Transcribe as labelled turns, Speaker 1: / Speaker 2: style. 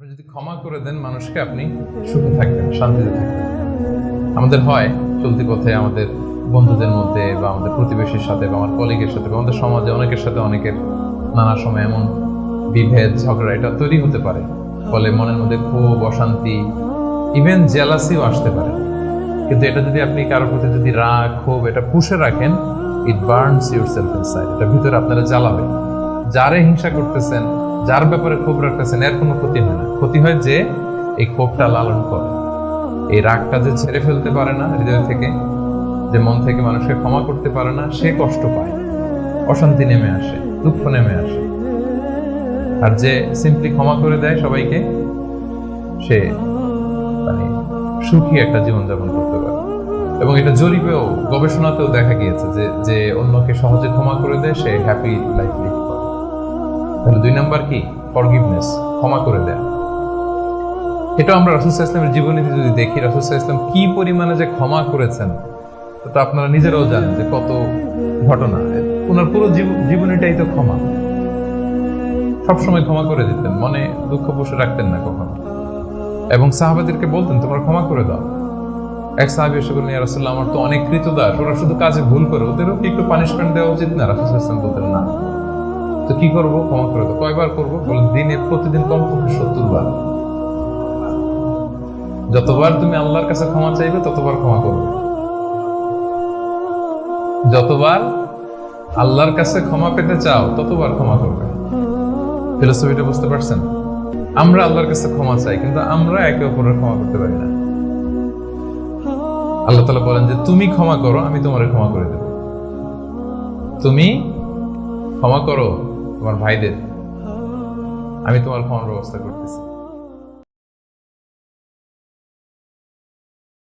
Speaker 1: আপনি যদি ক্ষমা করে দেন মানুষকে, আপনি সুখে থাকবেন, শান্তিতে থাকবেন। আমাদের হয় চলতি পথে আমাদের বন্ধুদের মধ্যে বা আমাদের প্রতিবেশীর সাথে বা আমার কলিগের সাথে বা আমাদের সমাজে অনেকের সাথে অনেকের নানা সময় এমন বিভেদ ঝগড়া এটা তৈরি হতে পারে, ফলে মনের মধ্যে ক্ষোভ, অশান্তি, ইভেন জেলাসিও আসতে পারে। কিন্তু এটা যদি আপনি কারোর প্রতি যদি রাগ, ক্ষোভ এটা পুষে রাখেন, ইট বার্নস ইউর সেলফ ইনসাইড, এটা ভিতরে আপনারা জ্বালাবে। যারে হিংসা করতেছেন, যার ব্যাপারে ক্ষোভ রাখতেছেন, এর কোনো ক্ষতি হয় না। ক্ষতি হয় যে এই ক্ষোভটা লালন করে, এই রাগটা যে ছেড়ে ফেলতে পারে না হৃদয় থেকে, যে মন থেকে মানুষকে ক্ষমা করতে পারে না, সে কষ্ট পায়, অশান্তি নেমে আসে, দুঃখ নেমে আসে। আর যে সিম্পলি ক্ষমা করে দেয় সবাইকে, সে মানে সুখী একটা জীবনযাপন করতে পারে। এবং এটা জরিপেও, গবেষণাতেও দেখা গিয়েছে যে যে অন্যকে সহজে ক্ষমা করে দেয় সে হ্যাপি লাইফ লিড করে। তাহলে 2 নাম্বার কি? ফরগিভনেস, ক্ষমা করে দেয়া। এটা আমরা রাসূল সাল্লাল্লাহু আলাইহি ওয়াসাল্লামের জীবনীতে যদি দেখি, রাসূল সাল্লাল্লাহু আলাইহি ওয়াসাল্লাম কি পরিমাণে যে ক্ষমা করেছেন, তো আপনারা নিজেরাও জানেন যে কত ঘটনা। ওনার পুরো জীবনীটাই তো ক্ষমা। সবসময় ক্ষমা করে দিতেন, মনে দুঃখ পুষে রাখতেন না কখনো। এবং সাহাবাদেরকে বলতেন তোমরা ক্ষমা করে দাও। এক সাহাবী এসে বললেন, ইয়া রাসূলুল্লাহ, আমার তো অনেক কৃতদাস, ওরা শুধু কাজে ভুল করে, ওদেরও কি একটু পানিশমেন্ট দেওয়া উচিত না? রাসূল সাল্লাল্লাহু আলাইহি ওয়াসাল্লাম বলতেন না। তো কি করবো? ক্ষমা করে দাও। কয়বার করবো? বলেন দিনে প্রতিদিন কমপক্ষে 70 বার। যতবার তুমি আল্লাহর কাছে ক্ষমা চাইবে ততবার ক্ষমা করবে। যতবার আল্লাহর কাছে ক্ষমা পেতে চাও ততবার ক্ষমা করবে। ফিলোসফিটা বুঝতে পারছেন? আমরা আল্লাহর কাছে ক্ষমা চাই, কিন্তু আমরা একে অপরের ক্ষমা করতে পারি না। আল্লাহ তাআলা বলেন যে তুমি ক্ষমা করো, আমি তোমারে ক্ষমা করে দেব। তুমি ক্ষমা করো তোমার ভাইদের, আমি তোমার ক্ষমার ব্যবস্থা করতেছি।